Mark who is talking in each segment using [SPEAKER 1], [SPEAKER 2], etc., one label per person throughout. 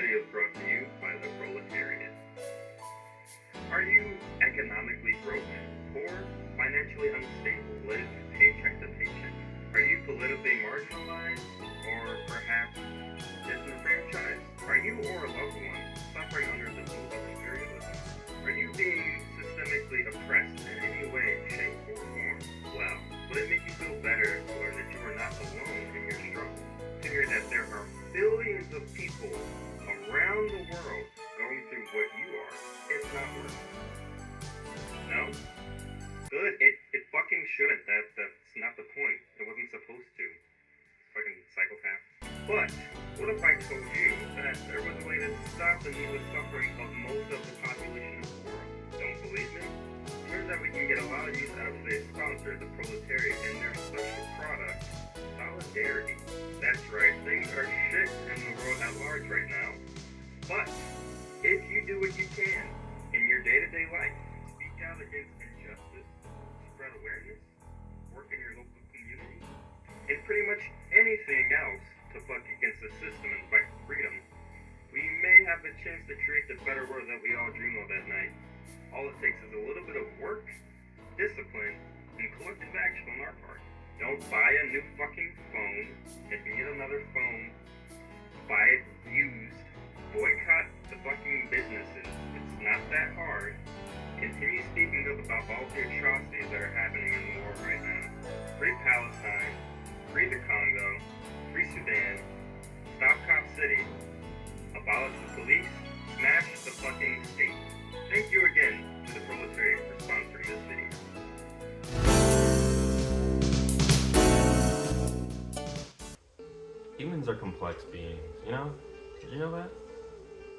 [SPEAKER 1] video is brought to you by the proletariat. Are you economically broke, poor, financially unstable, live paycheck to paycheck? Are you politically marginalized, or perhaps disenfranchised? Are you or a loved one suffering under the rule of imperialism? Are you being systemically oppressed in any way, shape, or form? Well, would it make you feel better to learn that you are not alone in your struggle? To hear that there are billions of people around the world going through what you are, it's not worth it. No? Good. It fucking shouldn't. That's not the point. It wasn't supposed to. Fucking psychopath. But what if I told you that there was a way to stop the needless suffering of most of the population of the world? Don't believe me? Turns out we can get a lot of use out of today's sponsor, the proletariat, and their special product, solidarity. That's right, things are shit in the world at large right now. But if you do what you can in your day-to-day life, speak out against injustice, spread awareness, work in your local community, and pretty much anything else to buck against the system and fight for freedom, we may have the chance to create the better world that we all dream of at night. All it takes is a little bit of work, discipline, and collective action on our part. Don't buy a new fucking phone. If you need another phone, buy it used. Boycott the fucking businesses. It's not that hard. Continue speaking up about all the atrocities that are happening in the world right now. Free Palestine. Free the Congo. Free Sudan. Stop Cop City. Abolish the police. Smash the fucking state. Thank you again to the proletariat for sponsoring this video.
[SPEAKER 2] Humans are complex beings, you know? Did you know that?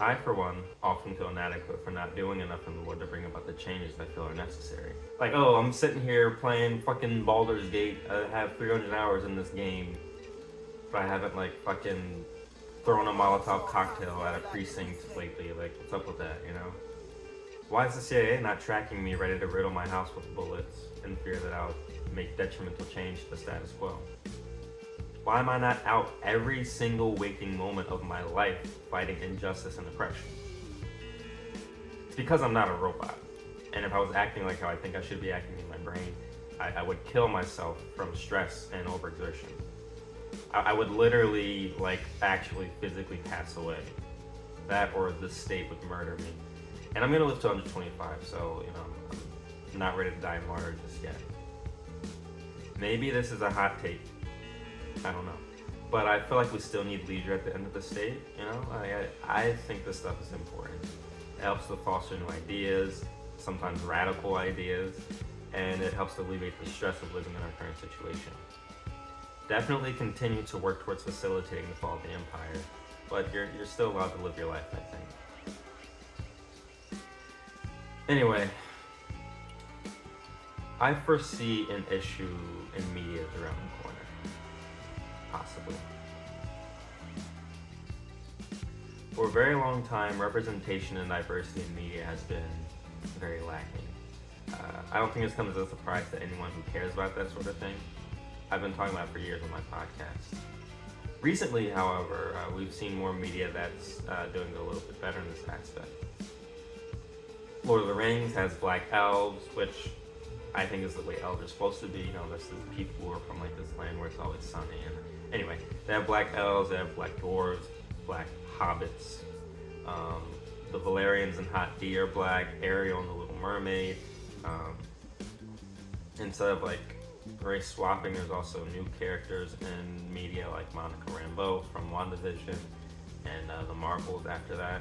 [SPEAKER 2] I, for one, often feel inadequate for not doing enough in the world to bring about the changes I feel are necessary. Like, oh, I'm sitting here playing fucking Baldur's Gate, I have 300 hours in this game, but I haven't, like, fucking thrown a Molotov cocktail at a precinct lately. Like, what's up with that, you know? Why is the CIA not tracking me, ready to riddle my house with bullets in fear that I'll make detrimental change to the status quo? Why am I not out every single waking moment of my life fighting injustice and oppression? It's because I'm not a robot. And if I was acting like how I think I should be acting in my brain, I would kill myself from stress and overexertion. I would literally, like, actually physically pass away. That or the state would murder me. And I'm gonna live to 125, so, you know, I'm not ready to die martyr just yet. Maybe this is a hot take. I don't know. But I feel like we still need leisure at the end of the state, you know? I think this stuff is important. It helps to foster new ideas, sometimes radical ideas, and it helps to alleviate the stress of living in our current situation. Definitely continue to work towards facilitating the fall of the empire, but you're still allowed to live your life, I think. Anyway, I foresee an issue in media around the corner. Possibly. For a very long time, representation and diversity in media has been very lacking. I don't think this comes as a surprise to anyone who cares about that sort of thing. I've been talking about it for years on my podcast. Recently, however, we've seen more media that's doing a little bit better in this aspect. Lord of the Rings has black elves, which I think is the way elves are supposed to be. You know, this is people who are from like this land where it's always sunny. And anyway, they have black elves, they have black dwarves, black hobbits. The Valerians and Hot D are black. Ariel and the Little Mermaid. Instead of like race swapping, there's also new characters in media like Monica Rambeau from WandaVision and the Marvels after that.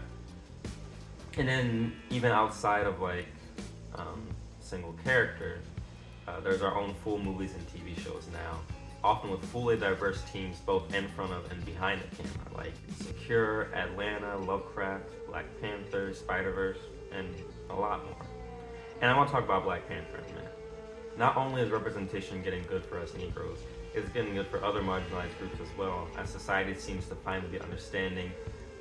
[SPEAKER 2] And then even outside of like single characters, there's our own full movies and TV shows now, often with fully diverse teams both in front of and behind the camera, like Secure, Atlanta, Lovecraft, Black Panther, Spider-Verse, and a lot more. And I want to talk about Black Panther in a minute. Not only is representation getting good for us Negroes, it's getting good for other marginalized groups as well, as society seems to finally be understanding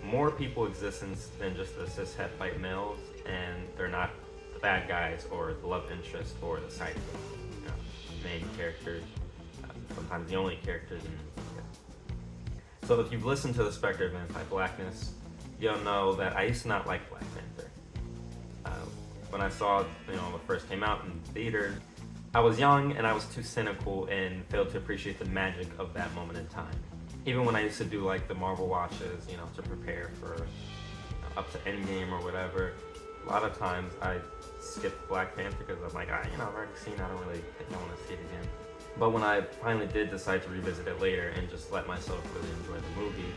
[SPEAKER 2] more people existence than just the cishet white males, and they're not the bad guys or the love interest or the sidekick, you know, main characters, sometimes the only characters in the media. So if you've listened to the specter of anti-blackness, you'll know that I used to not like Black Panther. When I saw it, when it first came out in theaters, I was young and I was too cynical and failed to appreciate the magic of that moment in time. Even when I used to do like the Marvel watches, to prepare for up to Endgame or whatever, a lot of times I skipped Black Panther because I'm like, I've already seen it, I don't really think I want to see it again. But when I finally did decide to revisit it later and just let myself really enjoy the movie,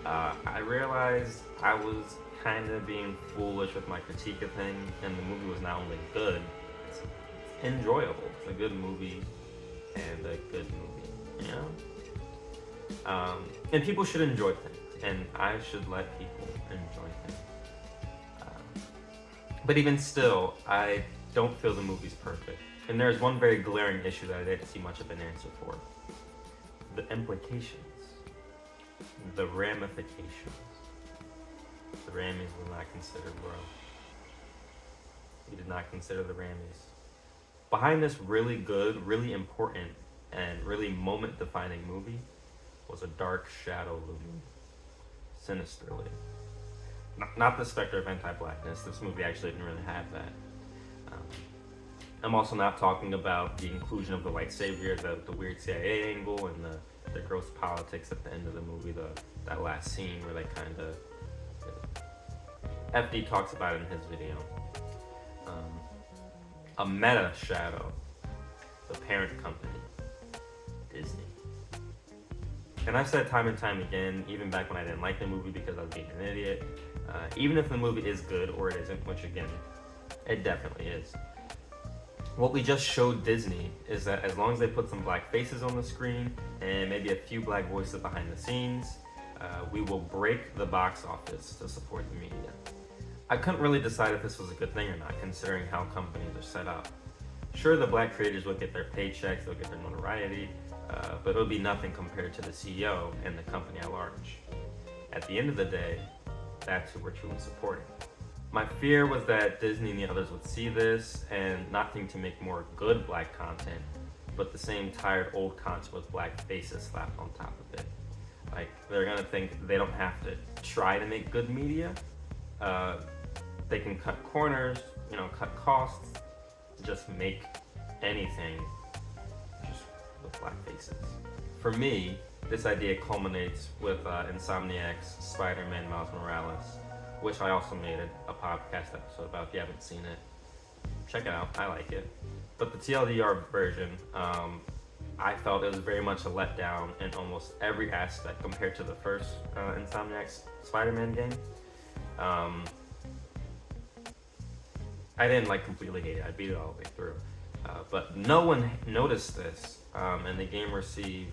[SPEAKER 2] I realized I was kind of being foolish with my critique of things, and the movie was not only good, it's enjoyable. It's a good movie and a good movie, and people should enjoy things, and I should let people enjoy things. But even still, I don't feel the movie's perfect. And there's one very glaring issue that I didn't see much of an answer for. The implications. The ramifications. The rammys were not considered, bro. You did not consider the rammys. Behind this really good, really important, and really moment-defining movie was a dark shadow looming sinisterly. Not the specter of anti-blackness. This movie actually didn't really have that. I'm also not talking about the inclusion of the white savior, the weird CIA angle, and the gross politics at the end of the movie, that last scene where they kind of... FD talks about it in his video. A meta shadow, the parent company, Disney. And I've said time and time again, even back when I didn't like the movie because I was being an idiot, even if the movie is good or it isn't, which again, it definitely is. What we just showed Disney is that as long as they put some black faces on the screen and maybe a few black voices behind the scenes, we will break the box office to support the media. I couldn't really decide if this was a good thing or not, considering how companies are set up. Sure, the black creators will get their paychecks, they'll get their notoriety, but it'll be nothing compared to the CEO and the company at large. At the end of the day, that's who we're truly supporting. My fear was that Disney and the others would see this and not think to make more good black content, but the same tired old content with black faces slapped on top of it. Like, they're gonna think they don't have to try to make good media. They can cut corners, cut costs, just make anything just with black faces. For me, this idea culminates with Insomniac's Spider-Man Miles Morales, which I also made a podcast episode about. If you haven't seen it, check it out. I like it. But the TLDR version, I felt it was very much a letdown in almost every aspect compared to the first Insomniac's Spider-Man game. I didn't completely hate it. I beat it all the way through. But no one noticed this, and the game received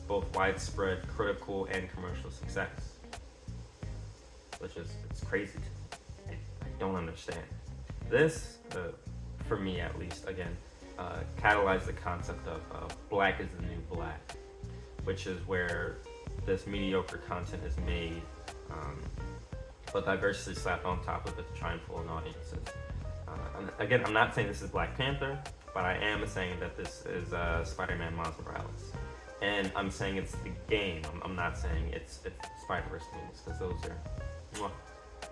[SPEAKER 2] both widespread critical and commercial success. Which is, it's crazy to me. I don't understand. This, for me at least, again, catalyzed the concept of black is the new black, which is where this mediocre content is made, but diversity slapped on top of it to try and pull in audiences. Again, I'm not saying this is Black Panther, but I am saying that this is Spider-Man Miles Morales. And I'm saying it's the game. I'm not saying it's Spider-Verse movies, because those are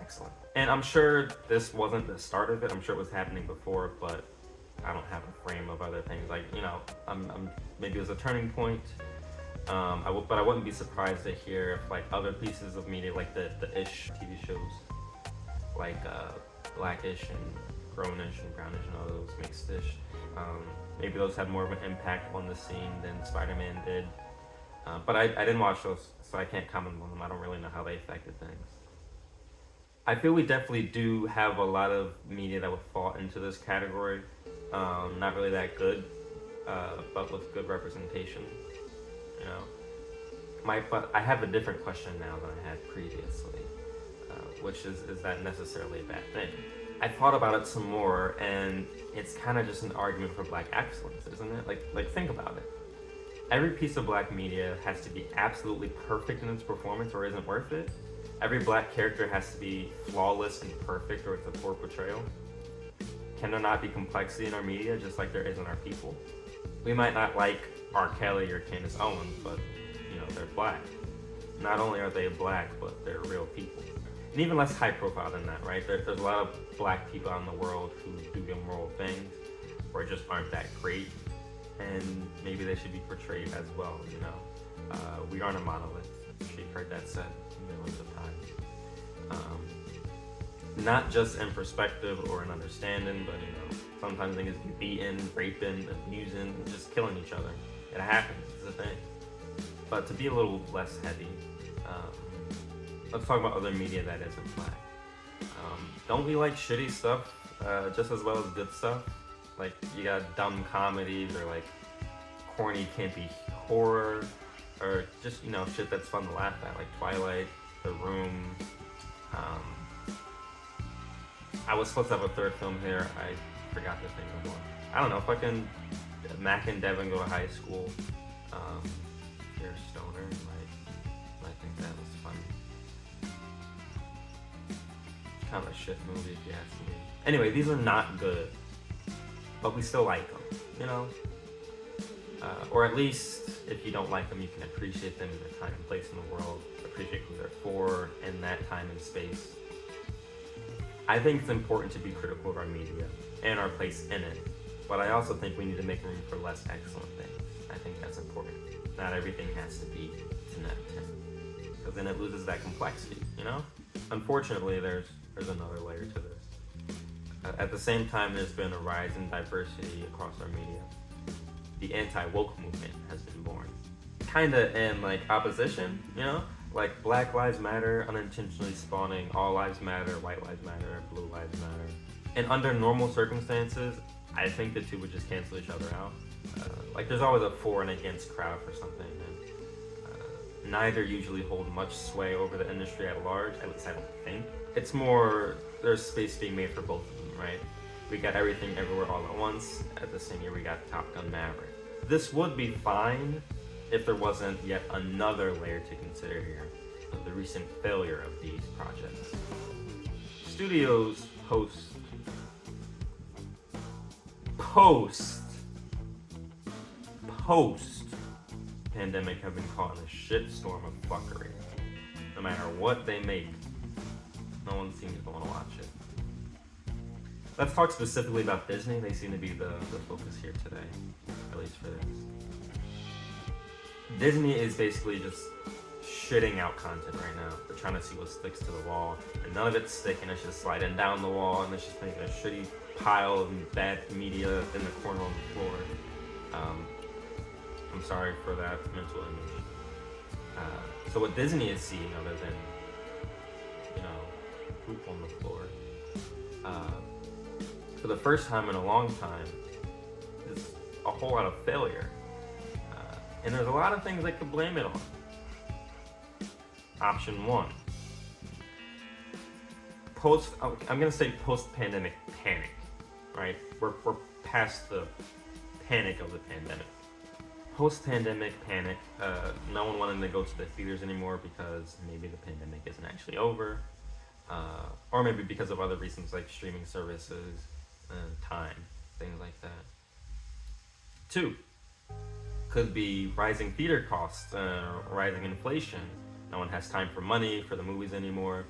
[SPEAKER 2] excellent. And I'm sure this wasn't the start of it. I'm sure it was happening before, but I don't have a frame of other things. Maybe it was a turning point. But I wouldn't be surprised to hear if other pieces of media, like the Ish TV shows, like Blackish and Grownish and Brownish and all those mixed-ish, maybe those had more of an impact on the scene than Spider-Man did. But I didn't watch those, so I can't comment on them. I don't really know how they affected things. I feel we definitely do have a lot of media that would fall into this category. Not really that good, but with good representation. But I have a different question now than I had previously, which is that necessarily a bad thing? I thought about it some more, and it's kind of just an argument for black excellence, isn't it? Think about it. Every piece of black media has to be absolutely perfect in its performance or isn't worth it. Every black character has to be flawless and perfect or it's a poor portrayal. Can there not be complexity in our media just like there is in our people? We might not like R. Kelly or Candace Owens, but they're black. Not only are they black, but they're real people. and even less high profile than that, right? There's a lot of black people out in the world who do immoral things or just aren't that great, and maybe they should be portrayed as well, you know? We aren't a monolith. You've heard that said millions of times. Not just in perspective or in understanding, but, you know, sometimes things get beaten, raping, abusing, just killing each other. It happens, it's a thing. But to be a little less heavy, let's talk about other media that isn't black. Don't we like shitty stuff just as well as good stuff? Like, you got dumb comedies or like corny, campy horror, or just, you know, shit that's fun to laugh at, like Twilight, The Room. I was supposed to have a third film here. I forgot to think of one. I don't know, fucking Mac and Devin go to high school. They're stoner. I think that was fun. Kind of a shit movie if you ask me. Anyway, these are not good, but we still like them, you know? Or at least, if you don't like them, you can appreciate them in their time and place in the world, appreciate who they're for in that time and space. I think it's important to be critical of our media and our place in it, but I also think we need to make room for less excellent things. I think that's important. Not everything has to be 10 out of 10, because then it loses that complexity, you know? Unfortunately, there's another layer to this. At the same time, there's been a rise in diversity across our media. The anti-woke movement has been born. Kinda in like opposition, you know? Like Black Lives Matter unintentionally spawning All Lives Matter, White Lives Matter, Blue Lives Matter. And under normal circumstances, I think the two would just cancel each other out. Like there's always a for and against crowd for something, and neither usually hold much sway over the industry at large, at least I don't think. It's more, there's space being made for both of them, right? We got Everything Everywhere All at Once. At the same year, we got Top Gun Maverick. This would be fine if there wasn't yet another layer to consider here of the recent failure of these projects. Studios post pandemic have been caught in a shitstorm of fuckery. No matter what they make, no one seems to want to watch it. Let's talk specifically about Disney. They seem to be the focus here today, at least for this. Disney is basically just shitting out content right now. They're trying to see what sticks to the wall, and none of it's sticking. It's just sliding down the wall, and it's just making a shitty pile of bad media in the corner on the floor. I'm sorry for that mental image. So what Disney is seeing, other than, you know, poop on the floor, for the first time in a long time, is a whole lot of failure. And there's a lot of things they could blame it on. Option one. I'm gonna say post-pandemic panic, right? We're past the panic of the pandemic. Post-pandemic panic, no one wanted to go to the theaters anymore because maybe the pandemic isn't actually over, or maybe because of other reasons like streaming services and time, things like that. Two, could be rising theater costs, rising inflation. No one has time for money for the movies anymore,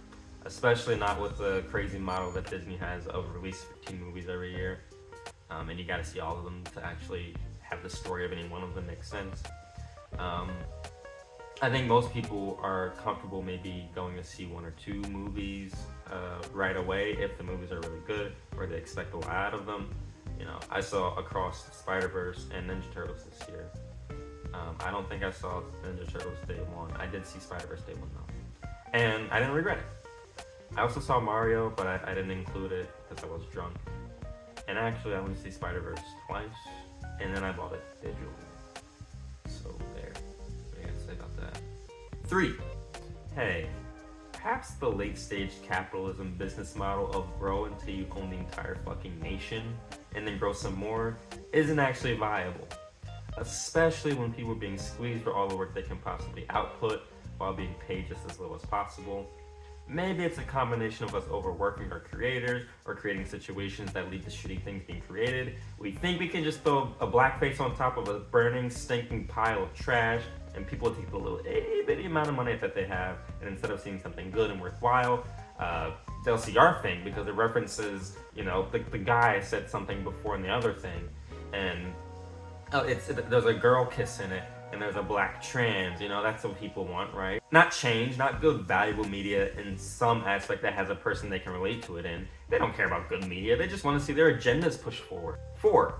[SPEAKER 2] especially not with the crazy model that Disney has of release 15 movies every year, and you gotta see all of them to actually have the story of any one of them make sense. I think most people are comfortable maybe going to see one or two movies right away if the movies are really good or they expect a lot out of them. You know, I saw Across the Spider-Verse and Ninja Turtles this year. I don't think I saw Ninja Turtles day one. I did see Spider-Verse day one though, and I didn't regret it. I also saw Mario, but I didn't include it because I was drunk. And actually, I went to see Spider-Verse twice, and then I bought it digitally. So there. What do you guys say about that? 3. Hey, perhaps the late-stage capitalism business model of grow until you own the entire fucking nation and then grow some more isn't actually viable. Especially when people are being squeezed for all the work they can possibly output while being paid just as little as possible. Maybe it's a combination of us overworking our creators or creating situations that lead to shitty things being created. We think we can just throw a blackface on top of a burning, stinking pile of trash and people will take the little itty bitty amount of money that they have, and instead of seeing something good and worthwhile, they'll see our thing because it references, the guy said something before in the other thing, and there's a girl kiss in it, and there's a black trans. That's what people want, right? Not change, not good, valuable media in some aspect that has a person they can relate to it in. They don't care about good media. They just want to see their agendas pushed forward. 4,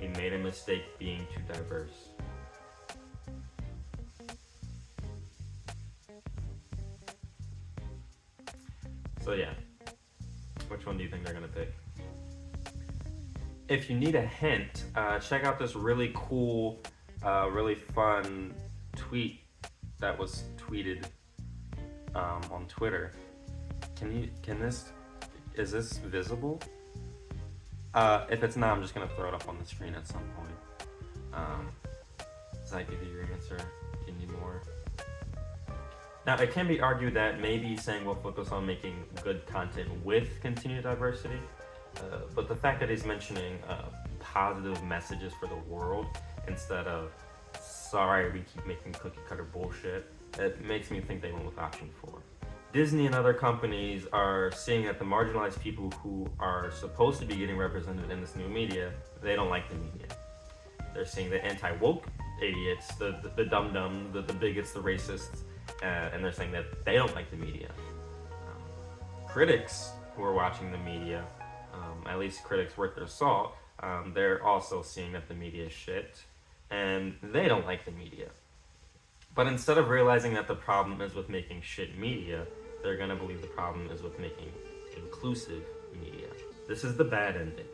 [SPEAKER 2] we made a mistake being too diverse. So yeah, which one do you think they're gonna pick? If you need a hint, check out this really cool, really fun tweet that was tweeted on Twitter. Is this visible? If it's not, I'm just gonna throw it up on the screen at some point. Does that give you your answer? Do you need more? Now, it can be argued that maybe saying we'll focus on making good content with continued diversity, but the fact that he's mentioning positive messages for the world instead of, sorry, we keep making cookie cutter bullshit, it makes me think they went with option 4. Disney and other companies are seeing that the marginalized people who are supposed to be getting represented in this new media, they don't like the media. They're seeing the anti-woke idiots, the dum-dums, the bigots, the racists, and they're saying that they don't like the media. Critics who are watching the media, at least critics worth their salt, they're also seeing that the media is shit, and they don't like the media. But instead of realizing that the problem is with making shit media, they're gonna believe the problem is with making inclusive media. This is the bad ending.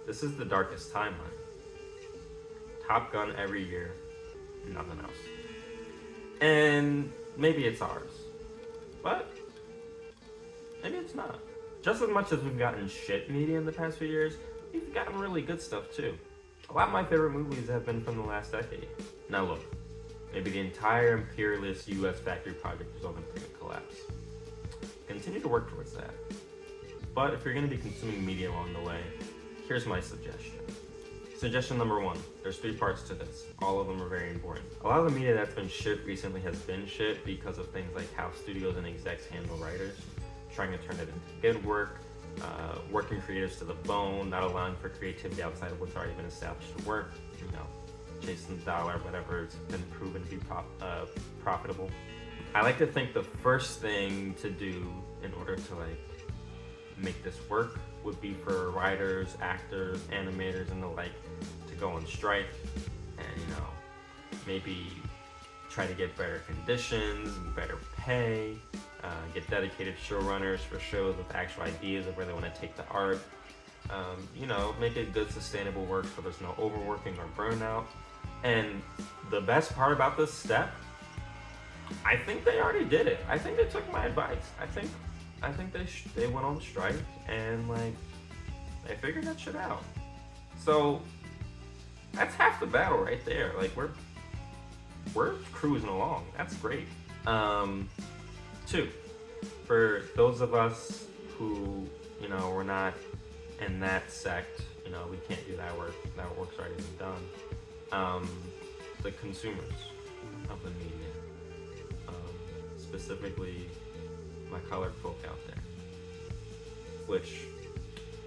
[SPEAKER 2] This is the darkest timeline. Top Gun every year, nothing else. And maybe it's ours, but maybe it's not. Just as much as we've gotten shit media in the past few years, we've gotten really good stuff too. A lot of my favorite movies have been from the last decade. Now look, maybe the entire imperialist US factory project resulted in a collapse. Continue to work towards that. But if you're going to be consuming media along the way, here's my suggestion. Suggestion number 1, there's 3 parts to this. All of them are very important. A lot of the media that's been shit recently has been shit because of things like how studios and execs handle writers, trying to turn it into good work, working creators to the bone, not allowing for creativity outside of what's already been established to work, chasing the dollar, whatever, it's been proven to be profitable. I like to think the first thing to do in order to make this work would be for writers, actors, animators, and the like to go on strike and maybe try to get better conditions, better pay, get dedicated showrunners for shows with actual ideas of where they want to take the art. Make it good, sustainable work so there's no overworking or burnout. And the best part about this step, I think they already did it. I think they took my advice. I think they went on strike and they figured that shit out. So that's half the battle right there. We're cruising along. That's great. 2, for those of us who we're not in that sect, we can't do that work. That work's already been done. The consumers of the media, specifically my colored folk out there, which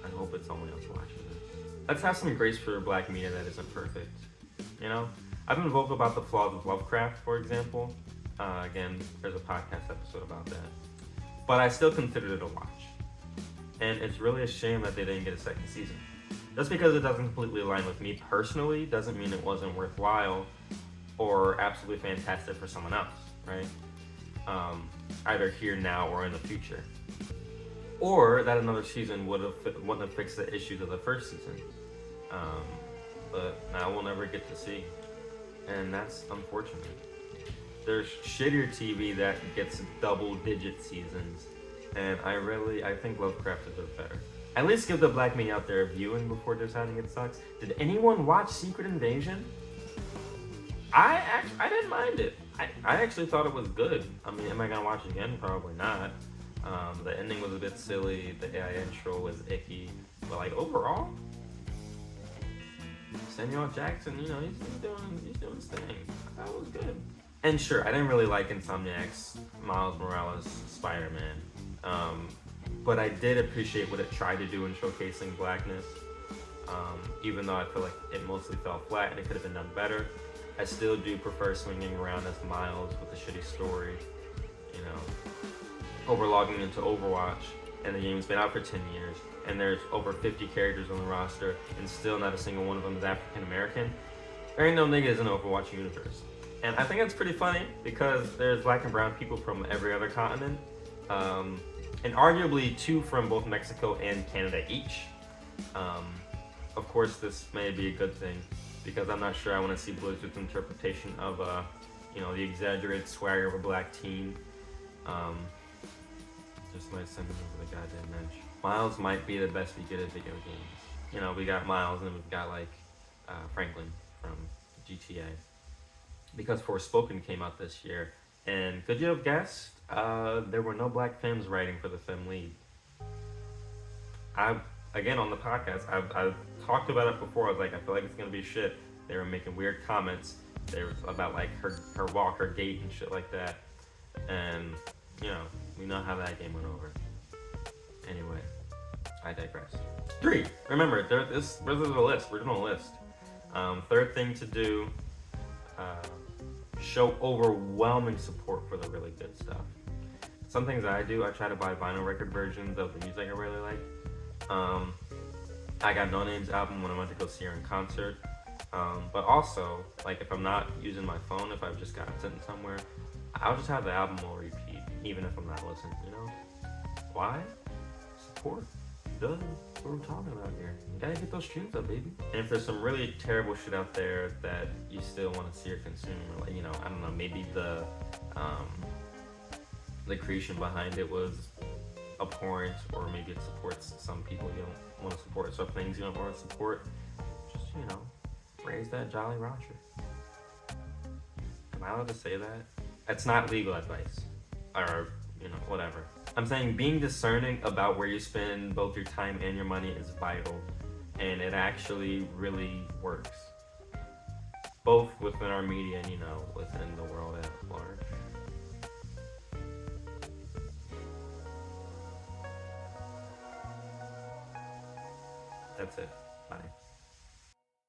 [SPEAKER 2] I hope it's someone else watching this. Let's have some grace for black media that isn't perfect. I've been vocal about the flaws of Lovecraft, for example. Again, there's a podcast episode about that. But I still considered it a watch. And it's really a shame that they didn't get a second season. Just because it doesn't completely align with me personally doesn't mean it wasn't worthwhile or absolutely fantastic for someone else, right? Either here now or in the future. Or that another season wouldn't have fixed the issues of the first season. But now we'll never get to see. And that's unfortunate. There's shittier TV that gets double-digit seasons. And I think Lovecraft deserves better. At least give the black media out there a viewing before deciding it sucks. Did anyone watch Secret Invasion? I didn't mind it. I actually thought it was good. I mean, am I gonna watch it again? Probably not. The ending was a bit silly. The AI intro was icky. But overall, Samuel Jackson, he's doing his thing. That was good. And sure, I didn't really like Insomniac's Miles Morales Spider-Man, but I did appreciate what it tried to do in showcasing blackness. Even though I feel like it mostly fell flat and it could have been done better, I still do prefer swinging around as Miles with a shitty story, you know, over logging into Overwatch, and the game's been out for 10 years, and there's over 50 characters on the roster, and still not a single one of them is African American. There ain't no niggas in the Overwatch universe. And I think that's pretty funny because there's black and brown people from every other continent, and arguably 2 from both Mexico and Canada each. Of course, this may be a good thing because I'm not sure I want to see Blizzard's interpretation of, you know, the exaggerated swagger of a black teen. Just like sending over the goddamn bench. Miles might be the best we get at video games. You know, we got Miles and we've got like Franklin from GTA. Because Forspoken came out this year, and could you have guessed? There were no black femmes writing for the femme lead. Again, on the podcast, I've talked about it before. I was like, I feel like it's gonna be shit. They were making weird comments. They were about like her walk, her gait, and shit like that. And you know, we know how that game went over. Anyway, I digress. 3. Remember, this is a list. We're doing a list. Third thing to do. Show overwhelming support for the really good stuff. Some things I do, I try to buy vinyl record versions of the music I really like. I got No Name's album when I went to go see her in concert. But also, like if I'm not using my phone, if I've just got it sitting somewhere, I'll just have the album on repeat, even if I'm not listening, you know? Why? Support. Duh. That's what we're talking about here. You gotta get those streams up, baby. And if there's some really terrible shit out there that you still want to see or consume, or like, you know, I don't know, maybe the creation behind it was abhorrent, or maybe it supports some people you don't want to support, some things you don't want to support, just, you know, raise that Jolly Roger. Am I allowed to say that? That's not legal advice. Or, you know, whatever. I'm saying being discerning about where you spend both your time and your money is vital, and it actually really works. Both within our media and, you know, within the world at large. That's it. Bye.